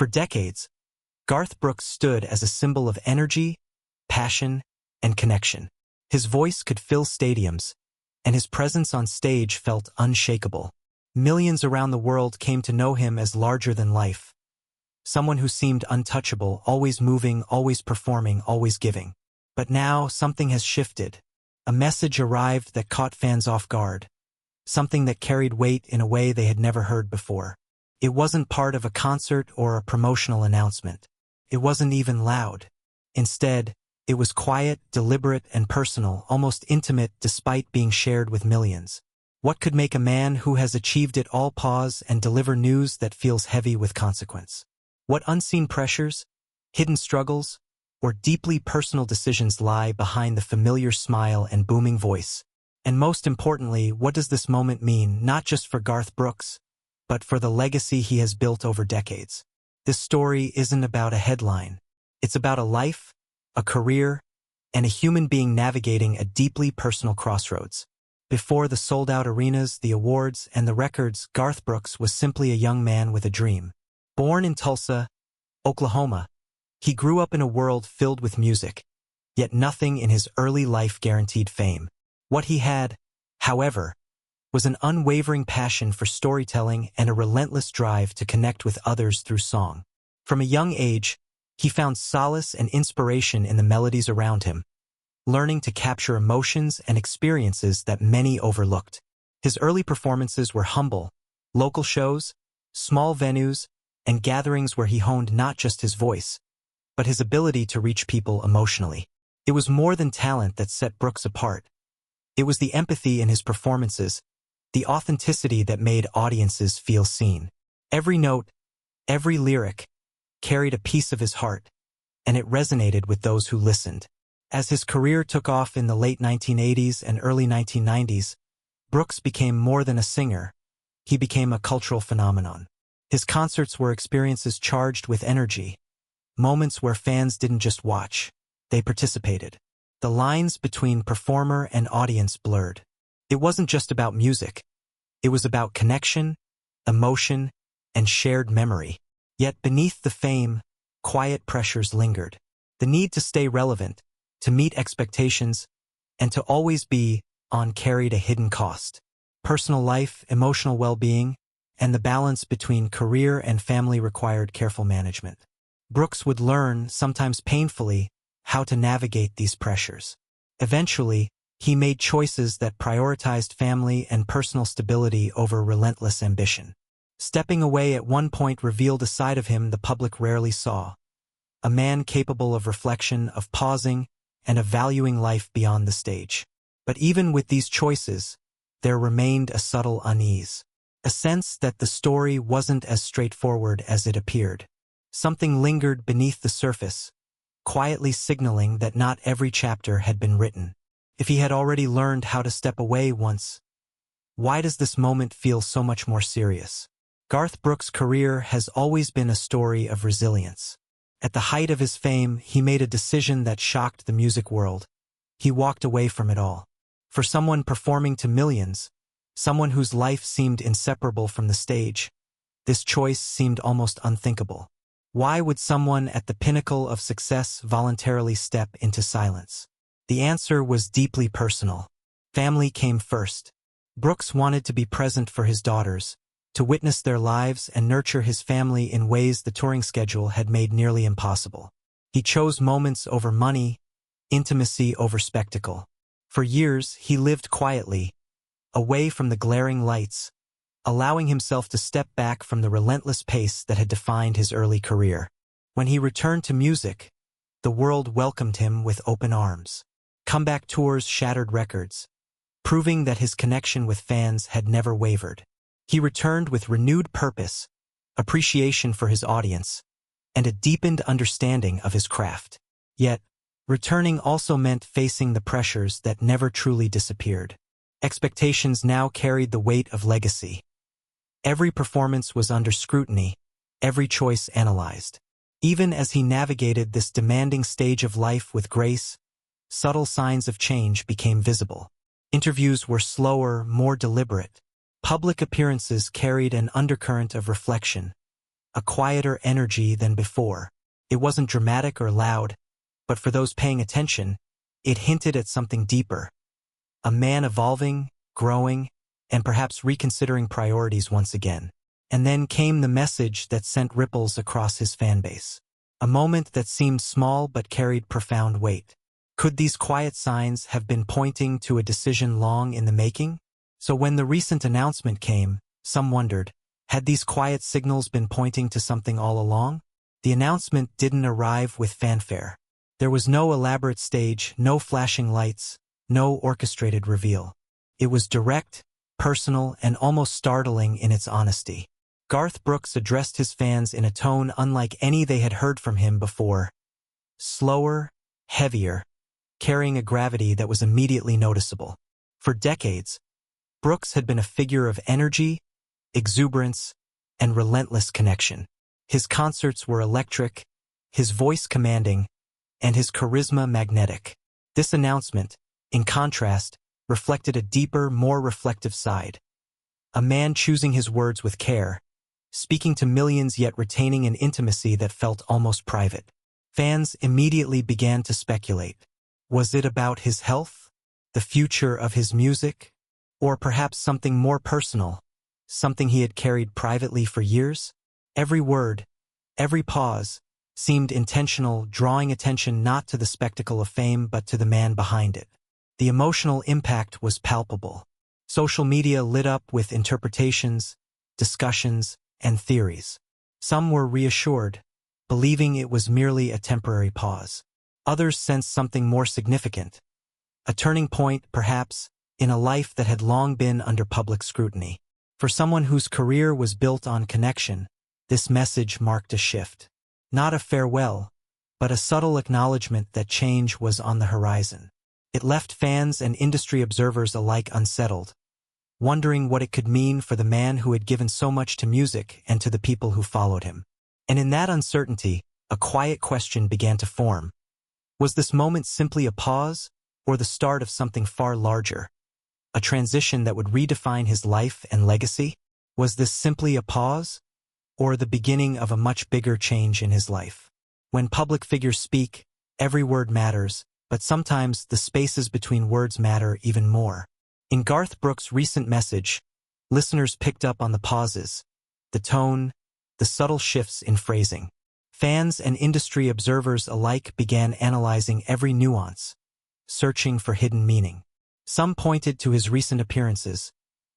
For decades, Garth Brooks stood as a symbol of energy, passion, and connection. His voice could fill stadiums, and his presence on stage felt unshakable. Millions around the world came to know him as larger than life. Someone who seemed untouchable, always moving, always performing, always giving. But now something has shifted. A message arrived that caught fans off guard. Something that carried weight in a way they had never heard before. It wasn't part of a concert or a promotional announcement. It wasn't even loud. Instead, it was quiet, deliberate, and personal, almost intimate despite being shared with millions. What could make a man who has achieved it all pause and deliver news that feels heavy with consequence? What unseen pressures, hidden struggles, or deeply personal decisions lie behind the familiar smile and booming voice? And most importantly, what does this moment mean not just for Garth Brooks, but for the legacy he has built over decades? This story isn't about a headline. It's about a life, a career, and a human being navigating a deeply personal crossroads. Before the sold-out arenas, the awards, and the records, Garth Brooks was simply a young man with a dream. Born in Tulsa, Oklahoma, he grew up in a world filled with music, yet nothing in his early life guaranteed fame. What he had, however, was an unwavering passion for storytelling and a relentless drive to connect with others through song. From a young age, he found solace and inspiration in the melodies around him, learning to capture emotions and experiences that many overlooked. His early performances were humble, local shows, small venues, and gatherings where he honed not just his voice, but his ability to reach people emotionally. It was more than talent that set Brooks apart. It was the empathy in his performances, the authenticity that made audiences feel seen. Every note, every lyric, carried a piece of his heart, and it resonated with those who listened. As his career took off in the late 1980s and early 1990s, Brooks became more than a singer. He became a cultural phenomenon. His concerts were experiences charged with energy, moments where fans didn't just watch, they participated. The lines between performer and audience blurred. It wasn't just about music. It was about connection, emotion, and shared memory. Yet beneath the fame, quiet pressures lingered. The need to stay relevant, to meet expectations, and to always be on carried a hidden cost. Personal life, emotional well-being, and the balance between career and family required careful management. Brooks would learn, sometimes painfully, how to navigate these pressures. Eventually, he made choices that prioritized family and personal stability over relentless ambition. Stepping away at one point revealed a side of him the public rarely saw. A man capable of reflection, of pausing, and of valuing life beyond the stage. But even with these choices, there remained a subtle unease. A sense that the story wasn't as straightforward as it appeared. Something lingered beneath the surface, quietly signaling that not every chapter had been written. If he had already learned how to step away once, why does this moment feel so much more serious? Garth Brooks' career has always been a story of resilience. At the height of his fame, he made a decision that shocked the music world. He walked away from it all. For someone performing to millions, someone whose life seemed inseparable from the stage, this choice seemed almost unthinkable. Why would someone at the pinnacle of success voluntarily step into silence? The answer was deeply personal. Family came first. Brooks wanted to be present for his daughters, to witness their lives and nurture his family in ways the touring schedule had made nearly impossible. He chose moments over money, intimacy over spectacle. For years, he lived quietly, away from the glaring lights, allowing himself to step back from the relentless pace that had defined his early career. When he returned to music, the world welcomed him with open arms. Comeback tours shattered records, proving that his connection with fans had never wavered. He returned with renewed purpose, appreciation for his audience, and a deepened understanding of his craft. Yet, returning also meant facing the pressures that never truly disappeared. Expectations now carried the weight of legacy. Every performance was under scrutiny, every choice analyzed. Even as he navigated this demanding stage of life with grace, subtle signs of change became visible. Interviews were slower, more deliberate. Public appearances carried an undercurrent of reflection, a quieter energy than before. It wasn't dramatic or loud, but for those paying attention, it hinted at something deeper. A man evolving, growing, and perhaps reconsidering priorities once again. And then came the message that sent ripples across his fanbase. A moment that seemed small but carried profound weight. Could these quiet signs have been pointing to a decision long in the making? So when the recent announcement came, some wondered, had these quiet signals been pointing to something all along? The announcement didn't arrive with fanfare. There was no elaborate stage, no flashing lights, no orchestrated reveal. It was direct, personal, and almost startling in its honesty. Garth Brooks addressed his fans in a tone unlike any they had heard from him before. Slower, heavier, carrying a gravity that was immediately noticeable. For decades, Brooks had been a figure of energy, exuberance, and relentless connection. His concerts were electric, his voice commanding, and his charisma magnetic. This announcement, in contrast, reflected a deeper, more reflective side. A man choosing his words with care, speaking to millions yet retaining an intimacy that felt almost private. Fans immediately began to speculate. Was it about his health, the future of his music, or perhaps something more personal, something he had carried privately for years? Every word, every pause, seemed intentional, drawing attention not to the spectacle of fame but to the man behind it. The emotional impact was palpable. Social media lit up with interpretations, discussions, and theories. Some were reassured, believing it was merely a temporary pause. Others sensed something more significant. A turning point, perhaps, in a life that had long been under public scrutiny. For someone whose career was built on connection, this message marked a shift. Not a farewell, but a subtle acknowledgement that change was on the horizon. It left fans and industry observers alike unsettled, wondering what it could mean for the man who had given so much to music and to the people who followed him. And in that uncertainty, a quiet question began to form. Was this moment simply a pause, or the start of something far larger? A transition that would redefine his life and legacy? Was this simply a pause, or the beginning of a much bigger change in his life? When public figures speak, every word matters, but sometimes the spaces between words matter even more. In Garth Brooks' recent message, listeners picked up on the pauses, the tone, the subtle shifts in phrasing. Fans and industry observers alike began analyzing every nuance, searching for hidden meaning. Some pointed to his recent appearances,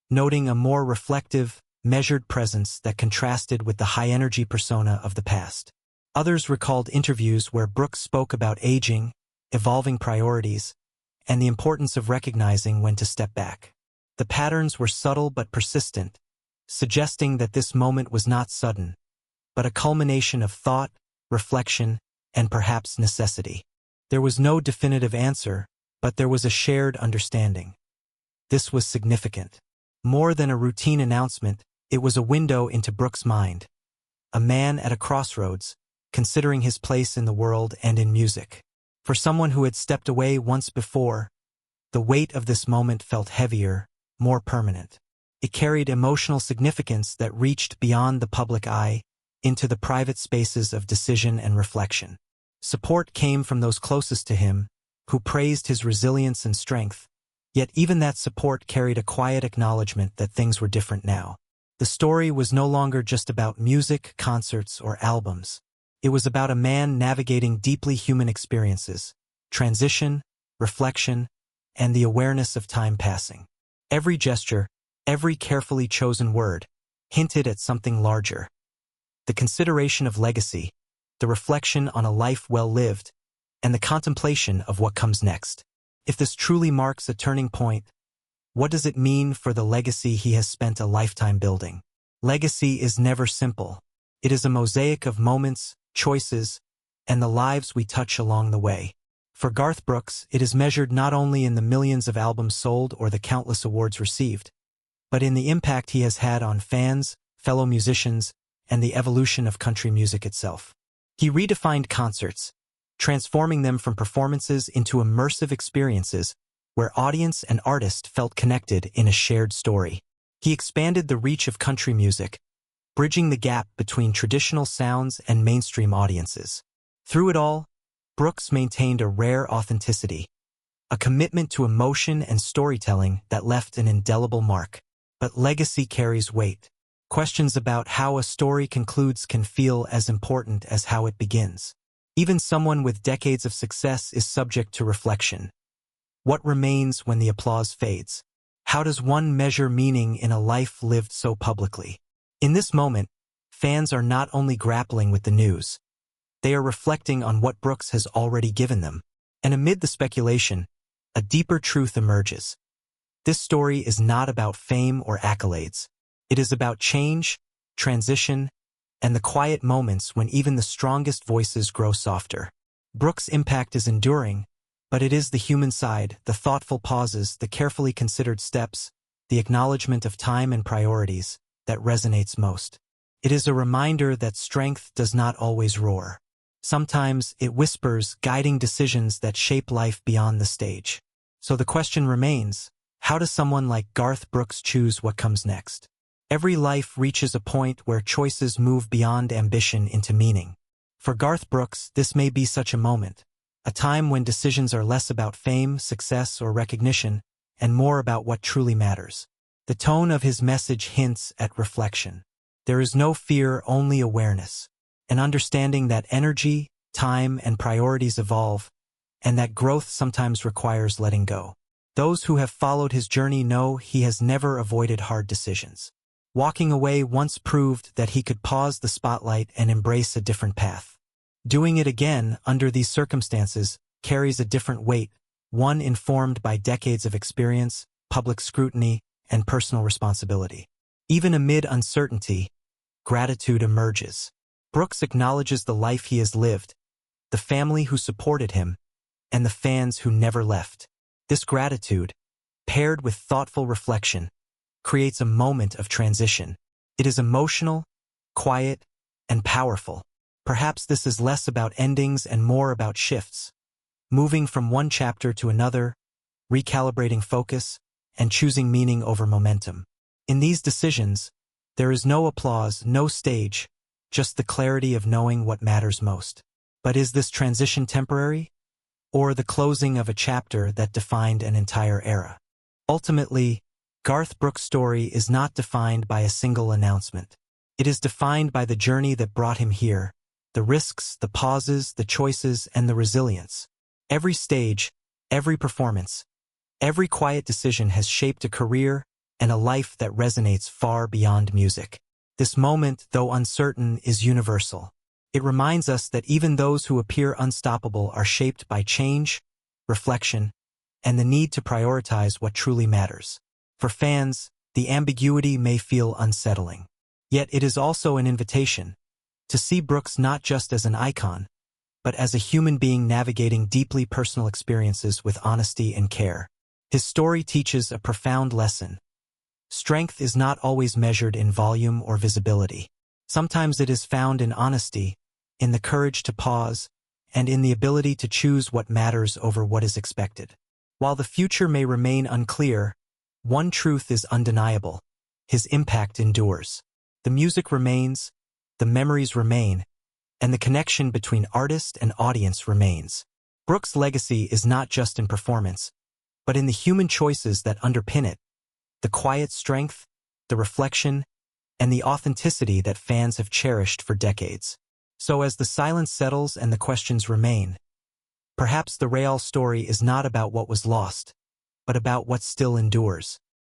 noting a more reflective, measured presence that contrasted with the high-energy persona of the past. Others recalled interviews where Brooks spoke about aging, evolving priorities, and the importance of recognizing when to step back. The patterns were subtle but persistent, suggesting that this moment was not sudden, but a culmination of thought, reflection, and perhaps necessity. There was no definitive answer, but there was a shared understanding. This was significant. More than a routine announcement, it was a window into Brooks' mind. A man at a crossroads, considering his place in the world and in music. For someone who had stepped away once before, the weight of this moment felt heavier, more permanent. It carried emotional significance that reached beyond the public eye into the private spaces of decision and reflection. Support came from those closest to him, who praised his resilience and strength, yet even that support carried a quiet acknowledgement that things were different now. The story was no longer just about music, concerts, or albums. It was about a man navigating deeply human experiences, transition, reflection, and the awareness of time passing. Every gesture, every carefully chosen word, hinted at something larger. The consideration of legacy, the reflection on a life well lived, and the contemplation of what comes next. If this truly marks a turning point, what does it mean for the legacy he has spent a lifetime building? Legacy is never simple. It is a mosaic of moments, choices, and the lives we touch along the way. For Garth Brooks, it is measured not only in the millions of albums sold or the countless awards received, but in the impact he has had on fans, fellow musicians, and the evolution of country music itself. He redefined concerts, transforming them from performances into immersive experiences where audience and artist felt connected in a shared story. He expanded the reach of country music, bridging the gap between traditional sounds and mainstream audiences. Through it all, Brooks maintained a rare authenticity, a commitment to emotion and storytelling that left an indelible mark. But legacy carries weight. Questions about how a story concludes can feel as important as how it begins. Even someone with decades of success is subject to reflection. What remains when the applause fades? How does one measure meaning in a life lived so publicly? In this moment, fans are not only grappling with the news, they are reflecting on what Brooks has already given them. And amid the speculation, a deeper truth emerges. This story is not about fame or accolades. It is about change, transition, and the quiet moments when even the strongest voices grow softer. Brooks' impact is enduring, but it is the human side, the thoughtful pauses, the carefully considered steps, the acknowledgement of time and priorities, that resonates most. It is a reminder that strength does not always roar. Sometimes it whispers, guiding decisions that shape life beyond the stage. So the question remains, how does someone like Garth Brooks choose what comes next? Every life reaches a point where choices move beyond ambition into meaning. For Garth Brooks, this may be such a moment, a time when decisions are less about fame, success, or recognition, and more about what truly matters. The tone of his message hints at reflection. There is no fear, only awareness, an understanding that energy, time, and priorities evolve, and that growth sometimes requires letting go. Those who have followed his journey know he has never avoided hard decisions. Walking away once proved that he could pause the spotlight and embrace a different path. Doing it again, under these circumstances, carries a different weight, one informed by decades of experience, public scrutiny, and personal responsibility. Even amid uncertainty, gratitude emerges. Brooks acknowledges the life he has lived, the family who supported him, and the fans who never left. This gratitude, paired with thoughtful reflection, creates a moment of transition. It is emotional, quiet, and powerful. Perhaps this is less about endings and more about shifts, moving from one chapter to another, recalibrating focus, and choosing meaning over momentum. In these decisions, there is no applause, no stage, just the clarity of knowing what matters most. But is this transition temporary, or the closing of a chapter that defined an entire era? Ultimately, Garth Brooks' story is not defined by a single announcement. It is defined by the journey that brought him here, the risks, the pauses, the choices, and the resilience. Every stage, every performance, every quiet decision has shaped a career and a life that resonates far beyond music. This moment, though uncertain, is universal. It reminds us that even those who appear unstoppable are shaped by change, reflection, and the need to prioritize what truly matters. For fans, the ambiguity may feel unsettling. Yet it is also an invitation to see Brooks not just as an icon, but as a human being navigating deeply personal experiences with honesty and care. His story teaches a profound lesson. Strength is not always measured in volume or visibility. Sometimes it is found in honesty, in the courage to pause, and in the ability to choose what matters over what is expected. While the future may remain unclear, one truth is undeniable: his impact endures. The music remains, the memories remain, and the connection between artist and audience remains. Brooks' legacy is not just in performance, but in the human choices that underpin it, the quiet strength, the reflection, and the authenticity that fans have cherished for decades. So as the silence settles and the questions remain, perhaps the real story is not about what was lost, but about what still endures.